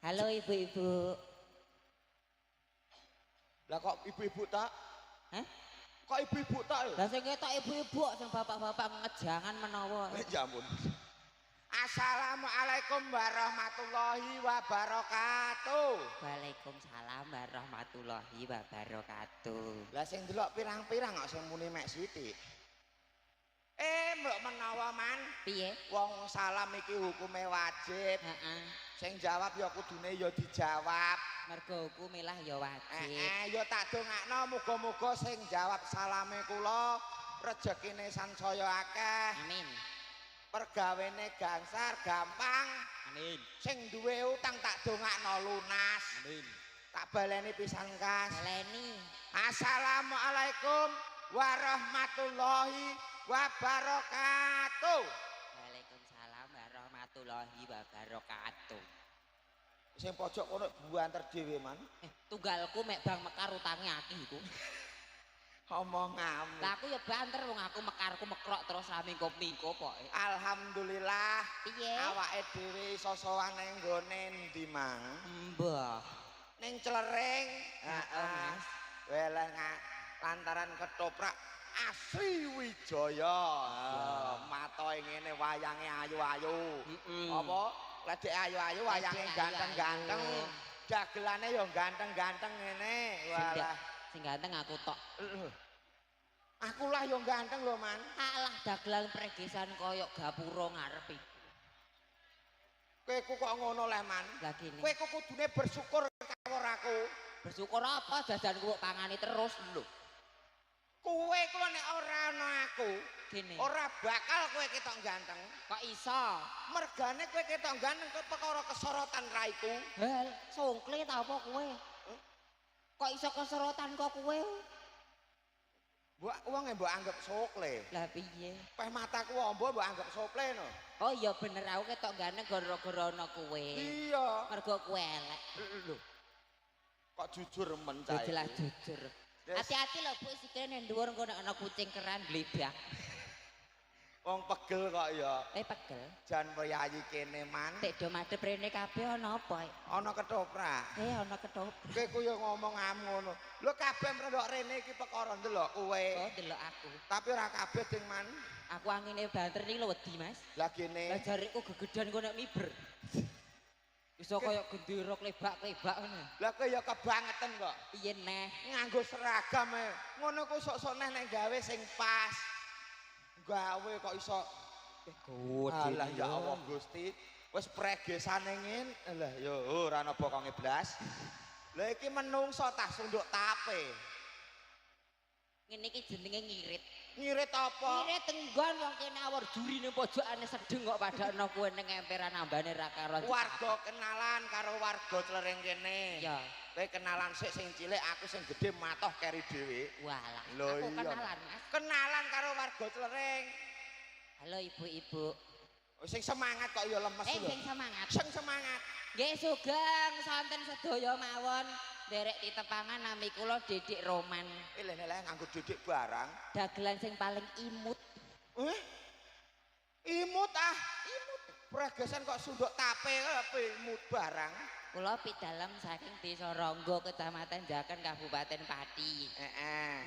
Halo ibu-ibu. Lah kok ibu-ibu tak? Hah? Kok ibu-ibu tak? Lah sing ketok ibu-ibu sing bapak-bapak ngejangan menawa. Ya ampun. Assalamualaikum warahmatullahi wabarakatuh. Waalaikumsalam warahmatullahi wabarakatuh. Lah sing delok pirang-pirang kok sing muni mek sithik. Mbok menawa man. Piye? Wong salam iki hukume wajib. Heeh. Sing jawab ya kudune ya dijawab. Mergo hukume lah ya wajib. Ya tak dongakno muga-muga sing jawab salame kula rejekine sansaya akeh. Amin. Pergawene gansar gampang. Amin. Sing duwe utang tak dongakno lunas. Amin. Tak baleni pisan kas. Baleni. Assalamualaikum warahmatullahi wabarakatuh. Waalaikumsalam warahmatullahi wabarakatuh. Sing pojok kono buanter dhewe man. Tunggalku mek Bang Mekar utange akeh iku. Omongan. Lah aku ya banter wong aku mekarku mekrok terus mingkup-mingkup kok. Alhamdulillah. Piye? Awake dhewe iso sowan ning nggone ndi mang? Mbah. Ning Clereng. Heeh. Weleng lantaran ketoprak Asri Wijaya. Matoe ngene wayange ayu-ayu. Apa? Ledek ayu-ayu wayange ganteng-ganteng. Dagelane ya ganteng-ganteng ngene. Walah. Sing ganteng aku tok. Aku lah yang ganteng lho man. Alah dagelan pregesan koyok gapura ngarep iku. Kowe kok ngono le man. Lah gini. Kowe kudune bersyukur kawor aku. Bersyukur apa jajanku kok pangani terus lho. Kowe kula nek ora ana aku, Gini. ora bakal kowe ketok ganteng. Kok iso? Mergane kowe ketok ganteng kok perkara kesorotan raiku. Hel, songkle ta apa kowe? Kok iso kesorotan kok kowe? Mbok wong mbok anggap sokle. Lah piye? Peh mataku ombo mbok anggap sople no. Oh iya bener aku ketok ganteng gara-gara ana kowe. Iya. Mergo kowe elek. Lho. Kok jujur men cah. Jelas jujur. Hati-hati lho Bu sikile nang dhuwur engko nek ana kucing keran glebak. Wong pegel kok ya. Pegel. Jan priyayi kene man. Tek do madhep rene kabeh ana apa? Ana ketoprak. Ana ketoprak. Kowe ku yo ngomong ngono. Lho kabeh mrendok rene iki perkara ndelok kowe. Oh, delok aku. Tapi ora kabeh ding man. Aku angine banter iki lho wedi, Mas. Lah gene. Lah jariku gegedan kok nek miber. Iso kaya gendera klebak-klebak ngono. Lah kowe ya kebangetan kok. Piye neh? Nganggo seragam e. Ngono ku sok-sok neh nek gawe sing pas. Gawe kok iso Alah ya Allah Gusti. Wis pregesane ngene. Lah ya ora ana bokonge blas. Lah iki menungso tah sunduk tape. Ngene iki jenenge ngirit. Ngirit apa? Ngirit tenggon wong kene awur juri ning pojokane sedeng kok padakno kowe ning emperan ambane ra karo. Warga kenalan karo warga Clereng kene. Iya. Kowe kenalan sik sing cilik, aku sing gedhe matoh keri dhewe. Walah, Lho aku iya. kenalan, Mas. Kenalan karo warga Clereng. Halo ibu-ibu. Sing semangat kok ya lemes lho. Sing semangat. Sing semangat. Nggih sugeng sonten sedaya mawon. Derek ditepangan nami kula Didik Roman. Lha nganggo didik barang. Dagelan sing paling imut. Imut ah. Imut. Pregesan kok sunduk tape imut barang. Kula pidalem saking Desa Rangga Kecamatan Jaken Kabupaten Pati.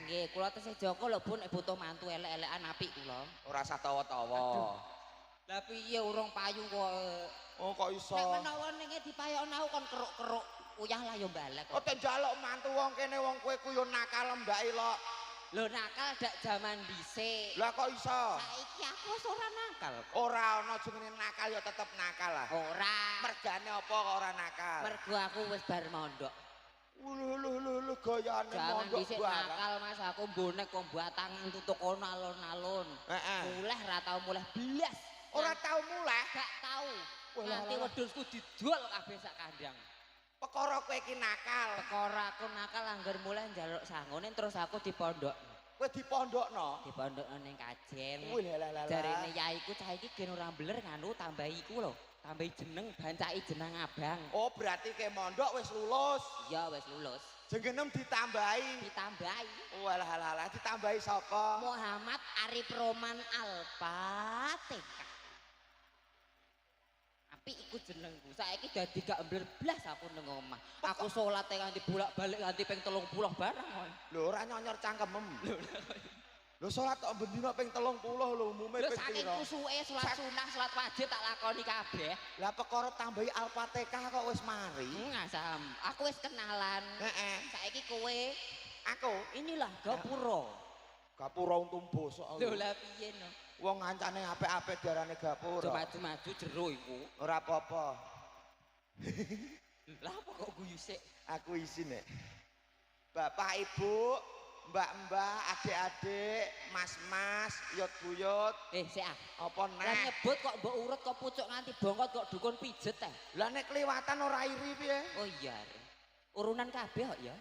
Nggih, kula tesih Joko lho Bu nek butuh mantu elek-elekan apik kula. Ora usah tawa-tawa. Lah piye urung payu kok. Oh kok iso. Nek menawa ning dipayokno aku kon keruk-keruk uyah lah yo balik. Oh ten njaluk mantu wong kene wong kowe ku yo nakal mbake lho. Lho nakal dak jaman dhisik. Lah kok iso? Saiki aku wis ora nakal. Ora ana jenenge nakal ya tetep nakal lah. Ora. Mergane apa kok ora nakal? Mergo aku wis bar mondok. Lho gayane mondok dhisik barang. nakal Mas aku bonek kok batangan tutuk kono alun-alun. Muleh ra tau muleh blas. Ora tau muleh. Gak tau. Nanti wedhusku didol kabeh sak kandang. Perkara kowe iki nakal. Perkara aku nakal anggar mulai njaluk sangone terus aku dipondok. Kowe dipondokno? Dipondokno ning Kajen. Lah. Jarine yaiku cah iki gen ora beler nganu tambahi iku lho. Tambahi jeneng bancaki jeneng abang. Oh berarti ke mondok wis lulus. Iya wis lulus. Jengenem ditambahi. Ditambahi. Walah ditambahi sapa? Muhammad Arif Roman Al-Fatihah. Empik iku jenengku. Saiki dadi gak blas aku nang omah. Aku salat nganti bolak-balik nganti ping 30 barang kok. Lho ora nyonyor cangkemem. Lho salat kok bendina ping 30 lho umume ping pira. Lho saking kusuke salat sunah, salat wajib tak lakoni kabeh. Lah perkara tambahi Al-Fatihah kok wis mari. Ngasam. Aku wis kenalan. Heeh. Saiki kowe Aku inilah gapura. Gapura untung bosok. Lho lah piye no? Wong ngancane apik-apik diarani gapura. Maju-maju jero iku. Ora apa-apa. Lah apa kok guyu sik? Aku isin nek. Bapak Ibu, Mbak-mbak, adik-adik, mas-mas, yut-buyut. Sik ah. Apa Lah nek? nyebut kok mbok urut kok pucuk nganti bongkot kok dukun pijet teh. Lah nek kliwatan ora iri piye? Oh iya. Urunan kabeh kok ya.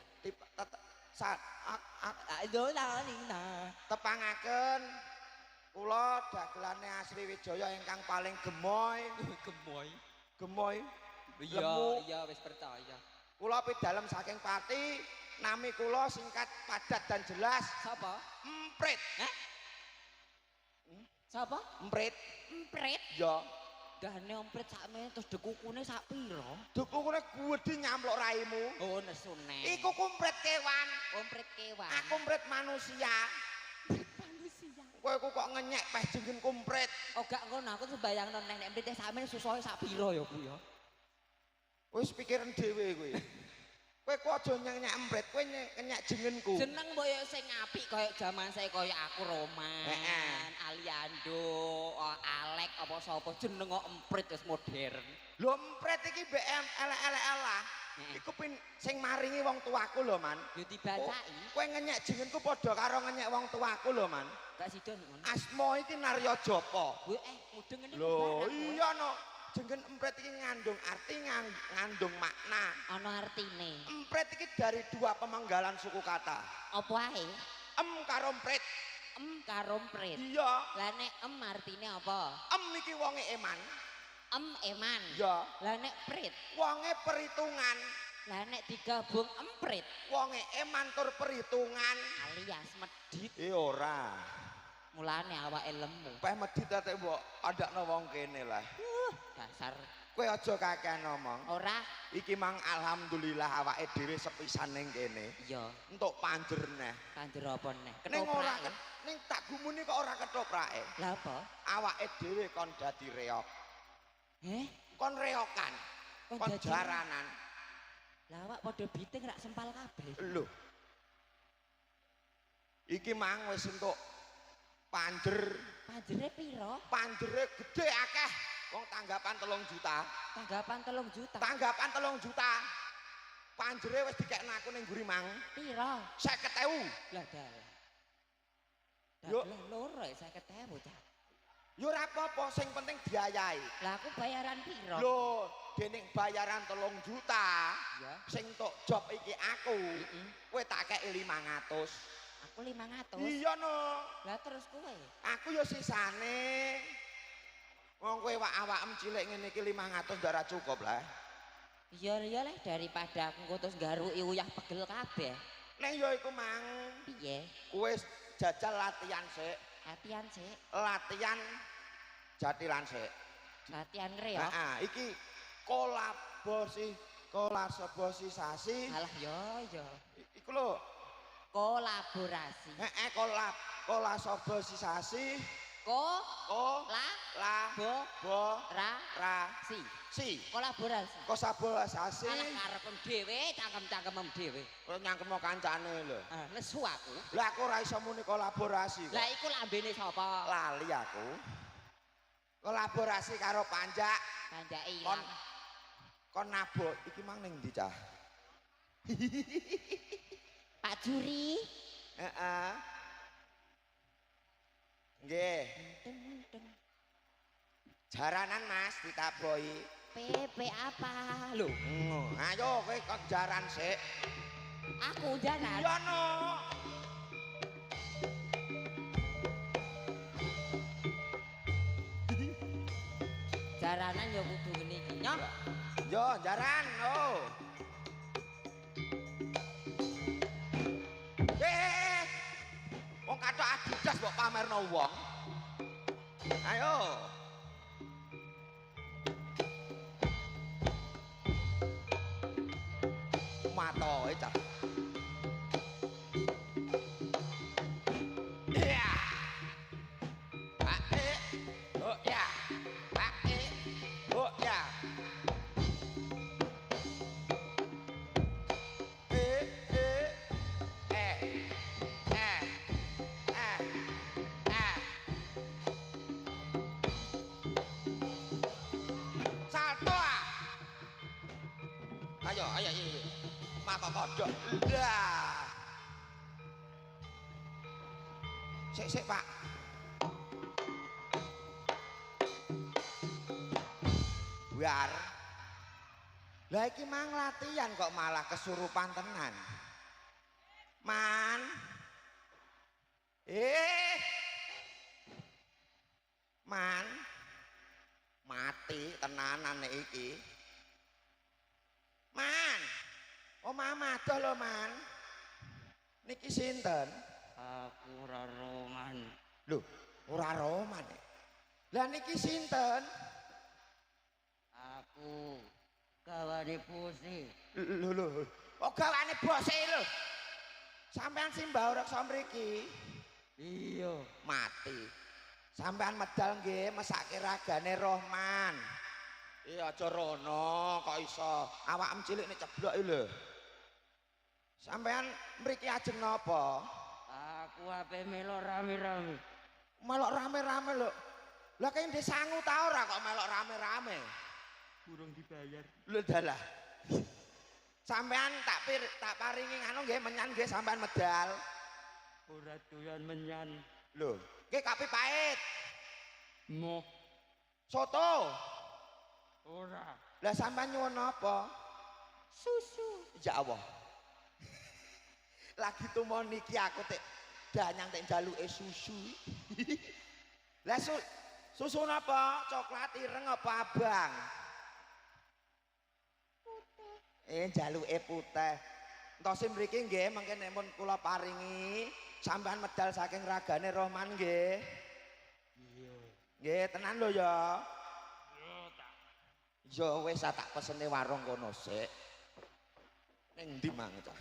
Tepangaken kula dagelane Asri Wijaya ingkang paling gemoy. Gemoy. Iya wis percaya. Kula pidalem saking Pati, nami kula singkat, padat dan jelas. Sapa? Emprit. Sapa? Emprit. Emprit. Ya. Gane emprit sakmene terus dekukune sak pira? Dekukune gedhe nyampluk raimu. Oh nesune. Iku kumprit kewan. Emprit kewan. Aku emprit manusia. Manusia. Kowe kok ngenyek peh jengen kumprit. Oh gak ngono aku sembayangno nek emprit sakmene susohe sak pira ya ku ya. Wis pikiran dhewe kowe. Kowe kok aja nyek emprit, kowe nyek jenengku. Jeneng mbok ya sing apik kaya jaman saya kaya aku Roman, Aliando, Alek apa sapa jeneng kok emprit wis modern. Lho emprit iki BM elek-elek lah. Iku sing maringi wong tuaku lho, Man. Yo dibacai. Kowe ngenyek jenengku padha karo ngenyek wong tuaku lho, Man. Gak sida ngono. Asma iki Narya Japa. Mudeng ngene. Lho iya no. Jeneng emprit iki ngandung arti ngandung makna. Ana artine. Emprit iki dari dua pemenggalan suku kata. Apa ae? Karo emprit. Karo emprit. Iya. Lah nek artine apa? Iki wonge eman. Eman. Ya. Lah nek prit. Wonge perhitungan. Lah nek digabung emprit. Wonge eman tur perhitungan. Alias medit. Ora. Mulane awake lemu. Peh medit ate mbok andakno wong kene lah. Dasar. Kowe aja kakean ngomong. Ora. Iki mang alhamdulillah awake dhewe sepisan ning kene. Iya. Entuk panjer neh. Panjer apa neh? Ning ora Ketoprak. ning tak gumuni kok ora ketoprake. Lah apa? Awake dhewe kon dadi reok. Kon reokan. Kon dadi- jaranan. Lah awak padha biting rak sempal kabeh. Lho. Iki mang wis entuk panjer. Panjere pira? Panjere gede akeh. Wong tanggapan 3 juta. Tanggapan 3 juta. Tanggapan 3 juta. Panjere wis dikekno aku ning mburi mang. Pira? 50.000. Lah dalah. Yo. Dalah loro 50.000 cah. Ya ora apa-apa, sing penting diayahi. Lah aku bayaran pira? Lho, dening bayaran 3 juta. Ya. Sing tok job iki aku. Kowe tak kei 500. Aku 500. Iya no. Lah terus kowe? Aku ya sisane. Wong kowe awak-awakem cilik ngene iki 500 ndara cukup lah. Iya lah daripada aku engko terus garuki uyah pegel kabeh. Ning ya iku mang. Piye? Kowe jajal latihan sik. Latihan sik. Latihan jatilan sik. Latihan ngreok. Heeh, iki kolaborasi. Alah ya. Iku lho. Kolaborasi. Heeh, kolaborasi. Si. Kolaborasi. Kolaborasi. Alah karepem dhewe, cangkem-cangkemem dhewe. Kowe nyangkemo kancane lho. Lesu aku. Lah aku ora iso muni kolaborasi kok. Lah iku lambene sapa? Lali aku. Kolaborasi karo Panjak. Panjake Kon ilang. kon nabot iki mang ning ndi cah? Pak Juri. Heeh. Nggih. Jaranan Mas ditabohi. PP apa? Lho, Ayo kowe kok jaran sik. aku jalan. Iya no. Jaranan ya kudu ngene iki. Nyoh. Yo jaran oh. Wong kathok Adidas mbok pamerno wong. Ayo. watoke cah. Ya. Ae. Oh ya. Ae. Oh ya. Eh. Salto. Ayo. Mata kodok. Lah. Sik, Pak. Biar. Lah iki mang latihan kok malah kesurupan tenan. Man. Man. Mati tenanan iki. Man. Oh mama adoh lho, Man. Niki sinten? Aku ora roman. Lho, ora roman. Lah niki sinten? Aku gawane pusi. Lho. Oh gawane bose lho. Sampean simbah reksa mriki. Iya, Mati. Sampean medal nggih mesake ragane Rohman. Aja rono kok iso awakmu cilik nek ceblok lho. Sampean mriki ajeng napa? aku ape melok rame-rame. Melok rame-rame lho. Lah kene ndek sangu ta ora kok melok rame-rame? Burung dibayar. Lho dalah. Sampean tak paringi nganu nggih menyan nggih sampean medal. Ora doyan menyan. Lho, ki kapi pahit. Moh, Soto. ora. Lah sampean nyuwun apa? Susu. Ya Allah. Lagi tumon niki aku tek danyang tek njaluke susu. Lah susu napa? Coklat ireng apa abang? Njaluke putih. Entos mriki nggih mengke pun kula paringi sampean medal saking ragane Rohman nggih. Iya. Nggih, tenan lho ya. Yo tak. Ya wis tak pesene warung kono sik. Ning ndi mang cah?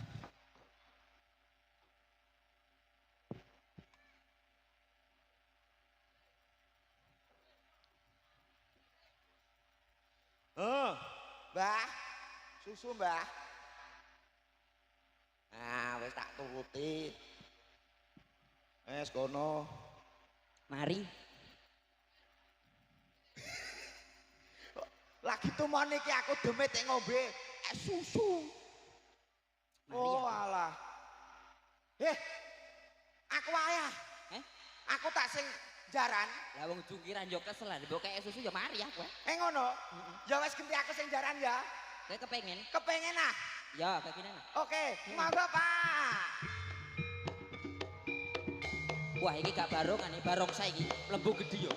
Oh, Mbah. Susu, Mbah. Nah, wis tak turuti. Wis kono. Mari. Lagi tumon iki aku demit nek ngombe es susu. Mari Oh aku. alah. Aku ayah. Aku tak sing jaran. Lah wong jungkiran yo kesel lah mbok kaya susu ya mari aku. Ngono. Ya wis ganti aku sing jaran ya. Kowe kepengen? Kepengen ah. Ya, kayak gini. Oke, monggo Pak. Wah, ini gak barongan nih, barong saya ini lembu gede yo.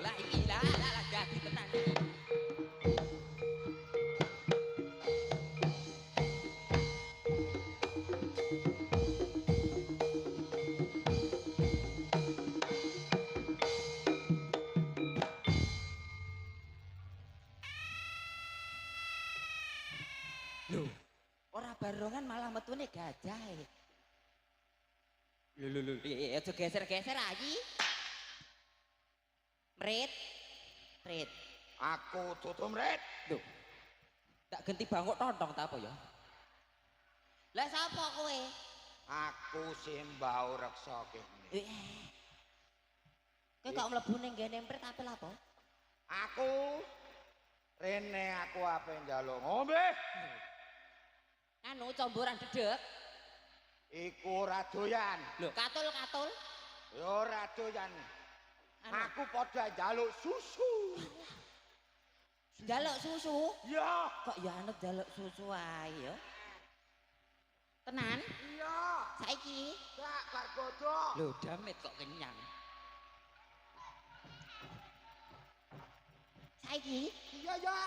Lah iki lah jadi tenan iki. Lho, ora barongan malah metune gajah. Lho, aja geser-geser aja. Mret. Aku tutum red. Duh. Tak ganti bangkok tontong ta apa ya? Lah sapa kowe? Aku simbau reksa kene. Kowe kok mlebu ning ngene Mret apel apa? Aku rene aku ape njaluk ngombe. Anu comboran dedek. Iku ora doyan. Lho, katul-katul. Ya ora doyan. Aku padha njaluk susu. Njaluk susu. Ya, Kok ya anet njaluk susu ae ya? Tenan? Iya. Saiki? Gak bar godhong. Lho, damit kok kenyang. Saiki? Iya ya.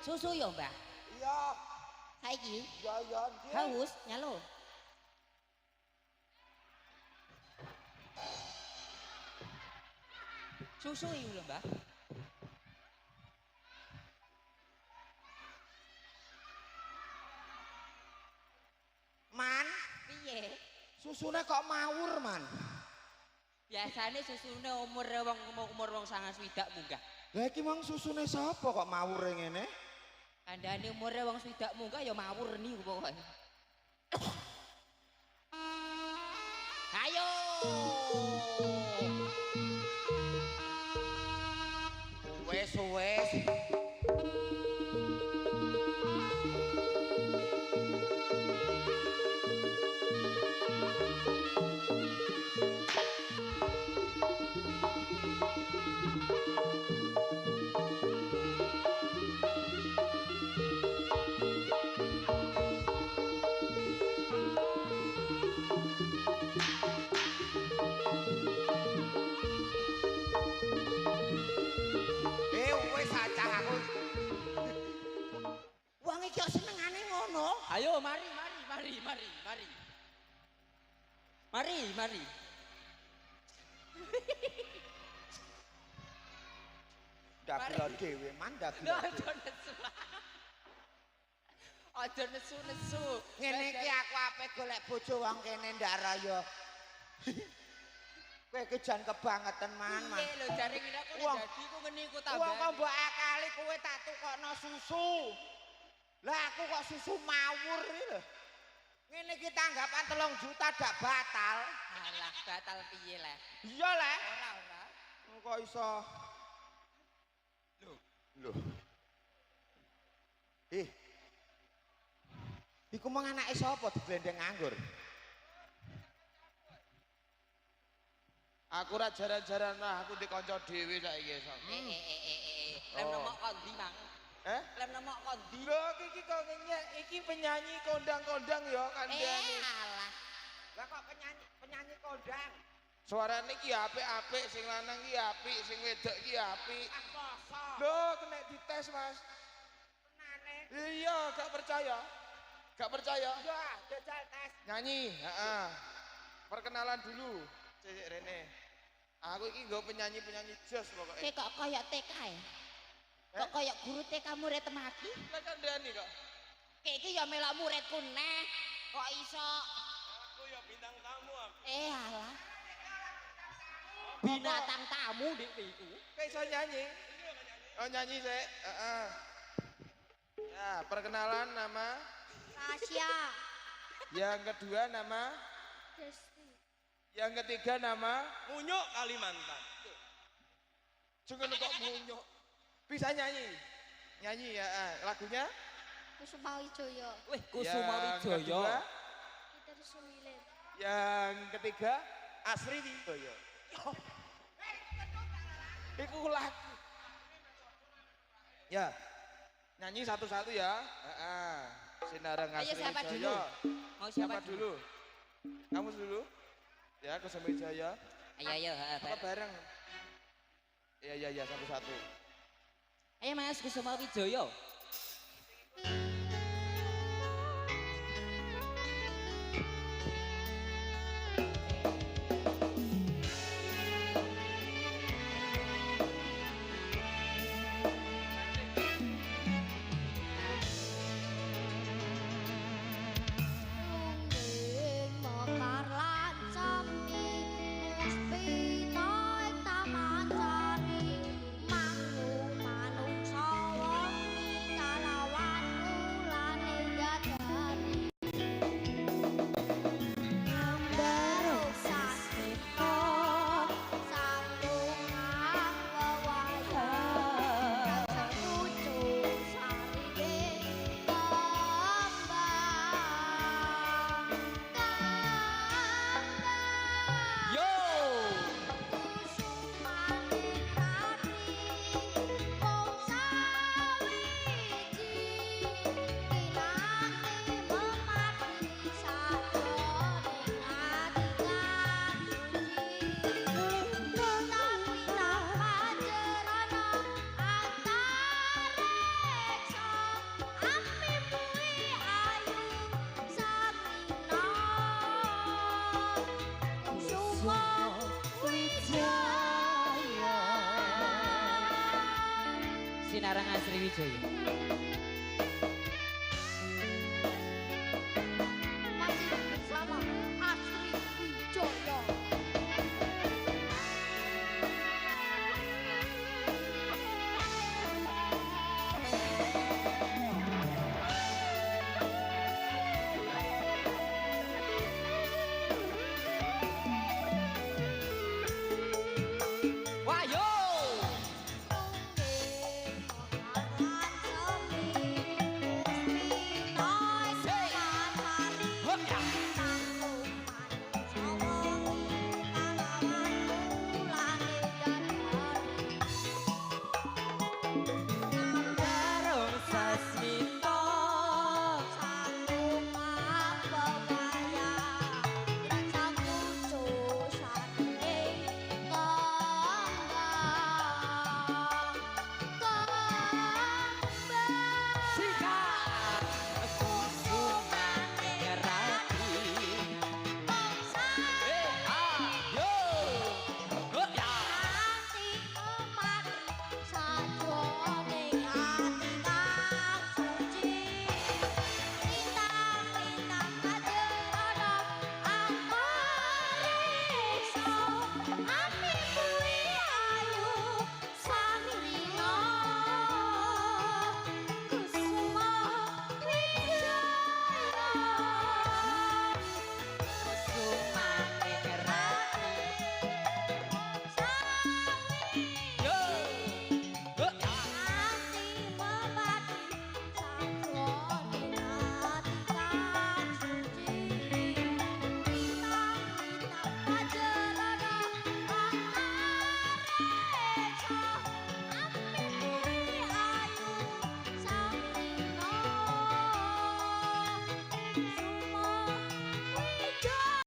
Susu yo, Mbah. Iya. Saiki? Iya ya. Nggih. Haus, nyalo. Susu iki lho, Mbah. Man, Piye? susune kok mawur, Man? Biasane susune umur wong 9 munggah. Lah iki wong susune sapa kok mawure ngene? Kandhane umure wong 9 munggah ya mawur niku pokoke. Ayo. Wes. Wes acah aku. Wong iki kok senengane ngono? Ayo mari. Ndabila dhewe, Man, ndabila. Aja nesu. Ngene iki aku ape golek bojo wong kene ndak raya. Kowe iki jan kebangetan, Man. Piye lho jare kira aku nek dadi ku ngene iku tambah. Wong kok mbok akali kowe tak tukokno susu. Lah aku kok susu mawur iki lho. Ngene iki tanggapan 3 juta dak batal. Alah, batal piye lah. Iya lah. Ora. Kok iso? Loh. Iku mong anake sapa diglendeng nganggur? Aku ra jaran-jaran lah, aku dikonco dhewe saiki sok. Lem nemok kondi mang. Lem nemok kondi. Lho iki kok iki penyanyi kondang-kondang ya kandhane. Alah. Lah kok penyanyi kondang? Suarane iki apik-apik, sing lanang iki apik, sing wedok iki apik. Masa? Lho kena dites, Mas. Tenane. Iya, gak percaya. Ya, jajal tes. Nyanyi, heeh. Perkenalan dulu. Cek Rene. Aku iki nggo penyanyi-penyanyi jos pokoke. Kok kaya TK ya? Kok kaya guru TK murid temaki? Lah kandhani kok. Kayak iki ya melok muridku neh. Kok iso? Aku ya bintang tamu aku. Alah. Binatang tamu dik iku. Kayak iso nyanyi. Oh nyanyi sik, heeh. Ya, perkenalan nama. Tasya. Yang kedua nama. Desti. Yang ketiga nama. Munyuk Kalimantan. Jangan kok munyuk. Bisa nyanyi. Nyanyi ya, lagunya. Kusuma Wijaya. Wih, Kusuma Yang Wijaya. kedua, Kita Sumilen. yang ketiga Asri Wiboyo. Iku lagu. Ya. Nyanyi satu-satu ya. Heeh. Sinareng Ayo, Asri siapa Wiboyo. dulu? Mau siapa dulu? Kamu dulu. Ya, Kusuma Wijaya. Ayo, Apa bareng? Iya, satu-satu. Ayo Mas Kusuma Wijaya. Mungkin mekar lan sami Muspita ing taman sari Mangu manungsa wengi Sinarang Asri Wijaya.